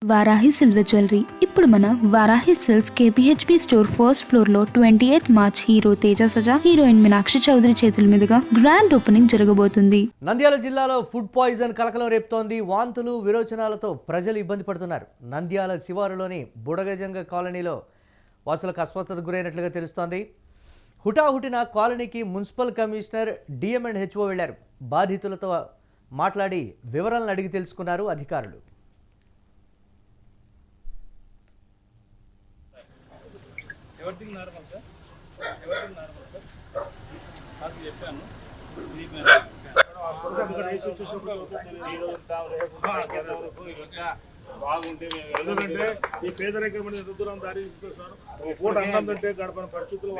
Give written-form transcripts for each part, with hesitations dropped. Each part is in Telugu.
వారాహి సిల్వర్ జ్యువెలరీ ఇప్పుడు మన Varahi silks KPHB store first floor లో 28 March hero Teja Sajja heroine Meenakshi Chaudhary చేతుల మీదుగా గ్రాండ్ ఓపెనింగ్ జరగబోతుంది. నంద్యాల జిల్లాలో ఫుడ్ పాయిజన్ కలకలం రేపుతోంది. వాంతులు విరోచనాలతో ప్రజలు ఇబ్బంది పడుతున్నారు. నంద్యాల శివారులోని బుడగజంగ కాలనీలో వాసులకు అస్వస్థతకు గురైనట్లుగా తెలుస్తోంది. హుటాహుటిన కాలనీకి మున్సిపల్ కమిషనర్ డిఎంఎండ్హెచ్ఓ వెళ్లారు. బాధితులతో మాట్లాడి వివరాలను అడిగి తెలుసుకున్నారు అధికారులు. Everything normal sir, everything normal sir. నాకు చెప్పాను బాగుంటే ఎందుకంటే ఈ పేదరికం రుద్దురం దారి సార్. ఒక పూట అన్నం తింటే గడపని పరిస్థితులు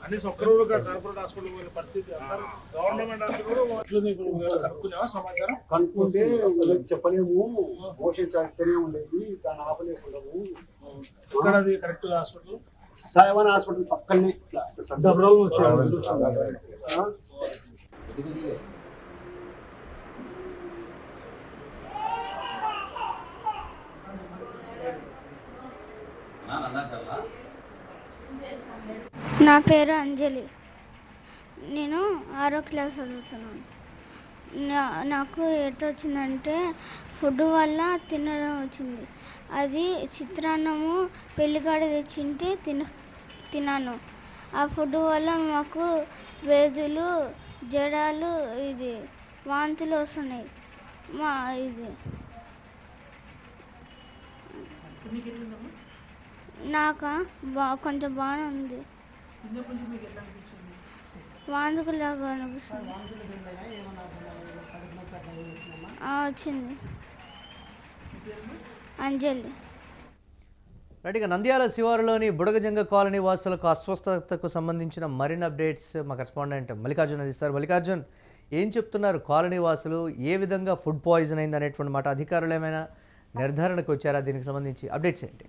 అన్ని ఒక్కరు కార్పొరేట్ హాస్పిటల్ పోయిన పరిస్థితి. అందరూ గవర్నమెంట్ కనుక్కునేవా సమాచారం కనుక్కుంటే చెప్పలేము, పోషించాల్సినే ఉండేది దాన్ని ఆపలేకుండాము. ఇక్కడ అది కరెక్ట్ హాస్పిటల్ సాయవాన హాస్పిటల్ పక్కనే నా పేరు అంజలి. నేను 6వ క్లాస్ చదువుతున్నాను. నాకు ఎట్లా వచ్చిందంటే ఫుడ్ వల్ల తినడం వచ్చింది. అది చిత్రాన్నము పెళ్ళికాడ తెచ్చింటే తిన్నాను. ఆ ఫుడ్ వల్ల మాకు వేదులు జడాలు ఇది వాంతులు వస్తున్నాయి. నాకా కొంచెం బాగానే ఉంది. వాంతుకులాగా అనిపిస్తుంది. వచ్చింది. అంజలి. రైట్గా నంద్యాల శివారులోని బుడగజంగ కాలనీ వాసులకు అస్వస్థతకు సంబంధించిన మరిన్ని అప్డేట్స్ మా కరెస్పాండెంట్ మల్లికార్జున్ అందిస్తారు. మల్లికార్జున్, ఏం చెప్తున్నారు కాలనీ వాసులు? ఏ విధంగా ఫుడ్ పాయిజన్ అయింది అనేటువంటి మాట అధికారులు ఏమైనా నిర్ధారణకు వచ్చారా? దీనికి సంబంధించి అప్డేట్స్ ఏంటి?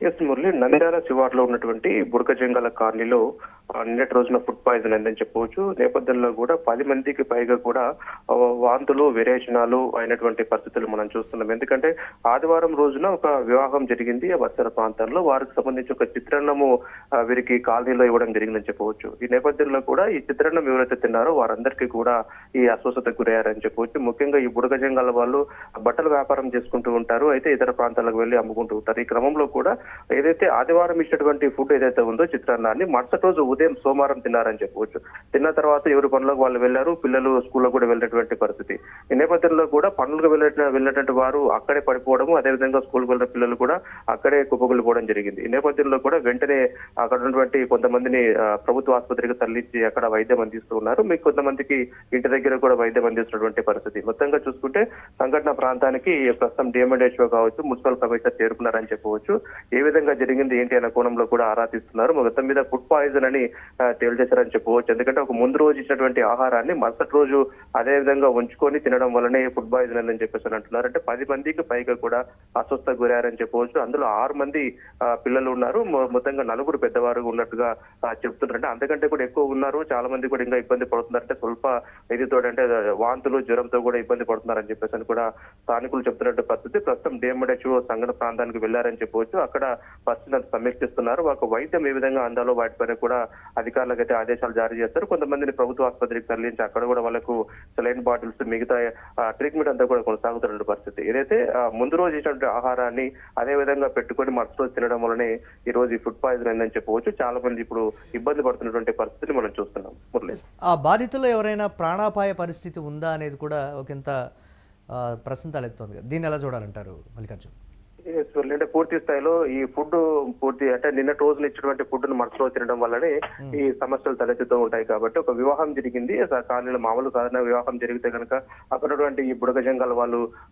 ఎస్ మురళి, నంద్యాల శివార్లో ఉన్నటువంటి బుడగజంగల కాలనీలో నిన్నటి రోజున ఫుడ్ పాయిజన్ అయిందని చెప్పవచ్చు. నేపథ్యంలో కూడా 10 మందికి పైగా కూడా వాంతులు విరేచనాలు అయినటువంటి పరిస్థితులు మనం చూస్తున్నాం. ఎందుకంటే ఆదివారం రోజున ఒక వివాహం జరిగింది ఆ వత్సర ప్రాంతాల్లో. వారికి సంబంధించి ఒక చిత్రాన్నము వీరికి కాలనీలో ఇవ్వడం జరిగిందని చెప్పవచ్చు. ఈ నేపథ్యంలో కూడా ఈ చిత్రాన్నం ఎవరైతే తిన్నారో వారందరికీ కూడా ఈ అస్వస్థతకు గురయ్యారని చెప్పవచ్చు. ముఖ్యంగా ఈ బుడగజంగాల వాళ్ళు బట్టల వ్యాపారం చేసుకుంటూ ఉంటారు. అయితే ఇతర ప్రాంతాలకు వెళ్ళి అమ్ముకుంటూ ఉంటారు. ఈ క్రమంలో కూడా ఏదైతే ఆదివారం ఇచ్చినటువంటి ఫుడ్ ఏదైతే ఉందో చిత్రాన్నాన్ని మరుసటి రోజు ఉదయం సోమవారం తిన్నారని చెప్పవచ్చు. తిన్న తర్వాత ఎవరి పనులకు వాళ్ళు వెళ్లారు. పిల్లలు స్కూల్లో కూడా వెళ్ళినటువంటి పరిస్థితి. ఈ నేపథ్యంలో కూడా పనులకు వెళ్ళినటువంటి వారు అక్కడే పడిపోవడము, అదేవిధంగా స్కూల్కి వెళ్ళిన పిల్లలు కూడా అక్కడే కుప్పకూలిపోవడం జరిగింది. ఈ నేపథ్యంలో కూడా వెంటనే అక్కడ ఉన్నటువంటి కొంతమందిని ప్రభుత్వ ఆసుపత్రికి తరలించి అక్కడ వైద్యం అందిస్తూ ఉన్నారు. మీకు కొంతమందికి ఇంటి దగ్గర కూడా వైద్యం అందిస్తున్నటువంటి పరిస్థితి. మొత్తంగా చూసుకుంటే సంఘటన ప్రాంతానికి ప్రస్తుతం డిఎంఎండ్హెచ్ఓ కావచ్చు, మున్సిపల్ కమిషనర్ చేరుకున్నారని చెప్పవచ్చు. ఏ విధంగా జరిగింది ఏంటి అనే కోణంలో కూడా ఆరా తీస్తున్నారు. మొత్తం మీద ఫుడ్ పాయిజన్ అని తేల్చేశారని చెప్పవచ్చు. ఎందుకంటే ఒక ముందు రోజు ఇచ్చినటువంటి ఆహారాన్ని మరుసటి రోజు అదే విధంగా ఉంచుకొని తినడం వల్లనే ఫుడ్ పాయిజన్ అని చెప్పేసి అంటున్నారు. అంటే 10 మందికి పైగా కూడా అస్వస్థ గురయ్యారని చెప్పవచ్చు. అందులో 6 మంది పిల్లలు ఉన్నారు. మొత్తంగా 4 పెద్దవారు ఉన్నట్టుగా చెప్తున్నారు. అంటే అంతకంటే కూడా ఎక్కువ ఉన్నారు. చాలా మంది కూడా ఇంకా ఇబ్బంది పడుతున్నారు. అంటే స్వల్ప ఇదితో అంటే వాంతులు జ్వరంతో కూడా ఇబ్బంది పడుతున్నారని చెప్పేసి అని కూడా స్థానికులు చెప్తున్నట్టు పరిస్థితి. ప్రస్తుతం డిఎంఎండ్హెచ్ఓ సంఘటన ప్రాంతానికి వెళ్లారని చెప్పవచ్చు. అక్కడ పరిస్థితిని సమీక్షిస్తున్నారు. ఒక వైద్యం ఏ విధంగా అందాలో వాటిపైన కూడా అధికారులకు అయితే ఆదేశాలు జారీ చేస్తారు. కొంతమందిని ప్రభుత్వ ఆసుపత్రికి తరలించి అక్కడ కూడా వాళ్ళకు సెలైన్ బాటిల్స్ మిగతా ట్రీట్మెంట్ అంతా కూడా కొనసాగుతున్న పరిస్థితి. ఏదైతే ముందు రోజు ఇచ్చినటువంటి ఆహారాన్ని అదే విధంగా పెట్టుకొని మరుసటి రోజు తినడం వల్లనే ఈ రోజు ఈ ఫుడ్ పాయిజన్ అయిందని చెప్పవచ్చు. చాలా మంది ఇప్పుడు ఇబ్బంది పడుతున్నటువంటి పరిస్థితిని మనం చూస్తున్నాం. మురళి, ఆ బాధితుల్లో ఎవరైనా ప్రాణాపాయ పరిస్థితి ఉందా అనేది కూడా ఒకంత ప్రశ్న తలెత్తుంది. దీన్ని ఎలా చూడాలంటారు మల్లికార్జున్? అంటే పూర్తి స్థాయిలో ఈ ఫుడ్ అంటే నిన్నటి రోజున ఇచ్చినటువంటి ఫుడ్ ను మరుసటి రోజు తినడం వల్లనే ఈ సమస్యలు తలెత్తుతూ ఉంటాయి. కాబట్టి ఒక వివాహం జరిగింది కాలనీలో, మామూలు సాధారణ వివాహం జరిగితే కనుక అక్కడ ఈ బుడగజంగాల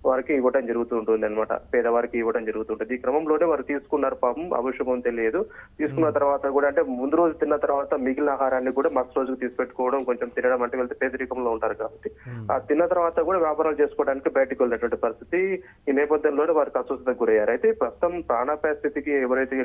వారికి ఇవ్వడం జరుగుతూ ఉంటుంది అనమాట. పేదవారికి ఇవ్వడం జరుగుతుంటుంది. ఈ క్రమంలోనే వారు తీసుకున్నారు. పాపం అవసరం తెలియదు. తీసుకున్న తర్వాత కూడా అంటే ముందు రోజు తిన్న తర్వాత మిగిలిన ఆహారాన్ని కూడా మరుసటి రోజుకు తీసుపెట్టుకోవడం, కొంచెం తినడం, అంటే వెళ్తే పేదరికంలో ఉంటారు కాబట్టి ఆ తిన్న తర్వాత కూడా వ్యాపారాలు చేసుకోవడానికి బయటకు వెళ్ళినటువంటి పరిస్థితి. ఈ నేపథ్యంలోనే వారికి అస్వస్థతకు గురయ్యారు. అయితే అయితే ప్రస్తుతం ప్రాణాపాయ స్థితికి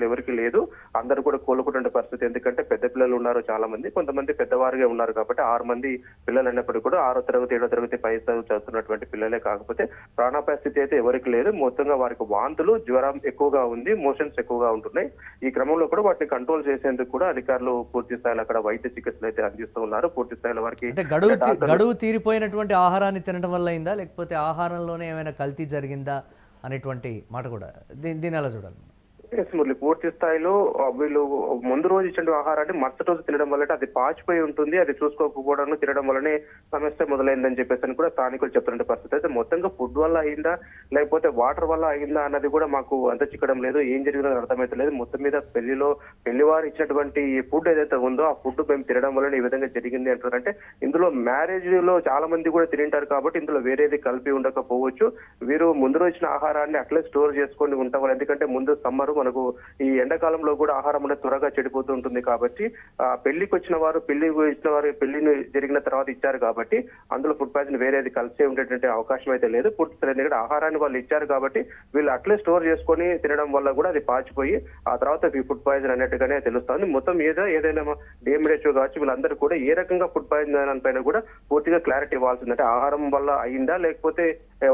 ఎవరికి లేదు, అందరూ కూడా కోలుకునే పరిస్థితి. ఎందుకంటే పెద్ద పిల్లలు ఉన్నారు చాలా మంది, కొంతమంది పెద్దవారుగా ఉన్నారు కాబట్టి 6 మంది పిల్లలు అయినప్పటికీ కూడా 6వ తరగతి 7వ తరగతి పై చదువుతున్నటువంటి పిల్లలే. కాకపోతే ప్రాణాపాయ స్థితి అయితే ఎవరికి లేదు. మొత్తంగా వారికి వాంతులు, జ్వరం ఎక్కువగా ఉంది, మోషన్స్ ఎక్కువగా ఉంటున్నాయి. ఈ క్రమంలో కూడా వాటిని కంట్రోల్ చేసేందుకు కూడా అధికారులు పూర్తి స్థాయిలో అక్కడ వైద్య చికిత్సలు అయితే అందిస్తూ ఉన్నారు. పూర్తి స్థాయిలో వారికి అంటే గడువు తీరిపోయినటువంటి ఆహారాన్ని తినడం వల్ల అయిందా, లేకపోతే ఆహారంలోనే ఏమైనా కల్తీ జరిగిందా అనేటువంటి మాట కూడా దీన్ని ఎలా చూడాలి? మురళి, పూర్తి స్థాయిలో వీళ్ళు ముందు రోజు ఇచ్చిన ఆహారాన్ని మరుసటి రోజు తినడం వల్ల అది పాచిపోయి ఉంటుంది, అది చూసుకోకపోవడం తినడం వల్లనే సమస్య మొదలైందని చెప్పేసి కూడా స్థానికులు చెప్తున్న పరిస్థితి. అయితే మొత్తంగా ఫుడ్ వల్ల అయిందా లేకపోతే వాటర్ వల్ల అయిందా అన్నది కూడా మాకు అంత చిక్కడం లేదు, ఏం జరిగిందో అర్థమైతే లేదు. మొత్తం మీద పెళ్లివారు ఇచ్చినటువంటి ఫుడ్ ఏదైతే ఉందో ఆ ఫుడ్ మేము తినడం వల్ల ఈ విధంగా జరిగింది అంటారు. అంటే ఇందులో మ్యారేజ్ లో చాలా మంది కూడా తింటారు కాబట్టి ఇందులో వేరేది కలిపి ఉండకపోవచ్చు. వీరు ముందు రోజు ఇచ్చిన ఆహారాన్ని అట్లే స్టోర్ చేసుకొని ఉంటాం. ఎందుకంటే ముందు సమ్మర్ మనకు ఈ ఎండాకాలంలో కూడా ఆహారం అనేది త్వరగా చెడిపోతూ ఉంటుంది కాబట్టి పెళ్లికి వచ్చిన వారు పెళ్లిని జరిగిన తర్వాత ఇచ్చారు కాబట్టి అందులో ఫుడ్ పాయిజన్ వేరేది కలిసే ఉండేటువంటి అవకాశం అయితే లేదు. ఎందుకంటే ఆహారాన్ని వాళ్ళు ఇచ్చారు కాబట్టి వీళ్ళు అట్లే స్టోర్ చేసుకొని తినడం వల్ల కూడా అది పాచిపోయి ఆ తర్వాత ఫుడ్ పాయిజన్ అన్నట్టుగానే తెలుస్తుంది. మొత్తం ఏదైనా డిఎంహెచ్ఓ కావచ్చు వీళ్ళందరూ కూడా ఏ రకంగా ఫుడ్ పాయిజన్ పైన కూడా పూర్తిగా క్లారిటీ ఇవ్వాల్సింది. అంటే ఆహారం వల్ల అయిందా లేకపోతే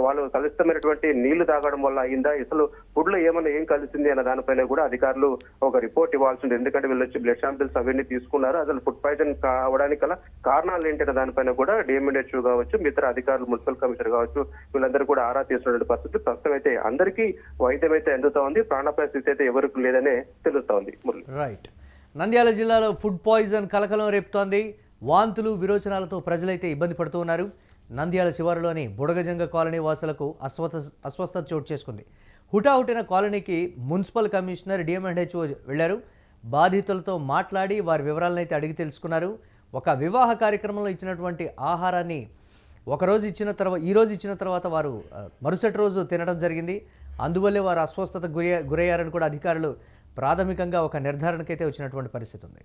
వాళ్ళు కలుషితమైనటువంటి నీళ్లు తాగడం వల్ల అయిందా, అసలు ఫుడ్ లో ఏం కలిసింది అన్న దానిపైన కూడా అధికారులు ఒక రిపోర్ట్ ఇవ్వాల్సి ఉంది. ఎందుకంటే వీళ్ళు వచ్చి బ్లడ్ శాంపిల్స్ అవన్నీ తీసుకున్నారు. అసలు ఫుడ్ పాయిజన్ కావడానికి గల కారణాలు ఏంటనే దానిపైన కూడా డిఎంహెచ్ఓ కావచ్చు, మిగతా అధికారులు, మున్సిపల్ కమిషనర్ కావచ్చు వీళ్ళందరూ కూడా ఆరా తీస్తున్న పరిస్థితి. ప్రస్తుతం అయితే అందరికీ వైద్యం అయితే అందుతా ఉంది, ప్రాణాపాయ స్థితి అయితే ఎవరికి లేదనే తెలుస్తా ఉంది. రైట్. నంద్యాల జిల్లాలో ఫుడ్ పాయిజన్ కలకలం రేపుతోంది. వాంతులు, విరోచనాలతో ప్రజలైతే ఇబ్బంది పడుతూ ఉన్నారు. నంద్యాల శివారులోని బుడగజంగ కాలనీ వాసులకు అస్వస్థత చోటు చేసుకుంది. హుటాహుటిన కాలనీకి మున్సిపల్ కమిషనర్ డిఎంహెచ్ఓ వెళ్లారు. బాధితులతో మాట్లాడి వారి వివరాలను అయితే అడిగి తెలుసుకున్నారు. ఒక వివాహ కార్యక్రమంలో ఇచ్చినటువంటి ఆహారాన్ని ఈరోజు ఇచ్చిన తర్వాత వారు మరుసటి రోజు తినడం జరిగింది. అందువల్లే వారు అస్వస్థతకు గురయ్యారని కూడా అధికారులు ప్రాథమికంగా ఒక నిర్ధారణకైతే వచ్చినటువంటి పరిస్థితి ఉంది.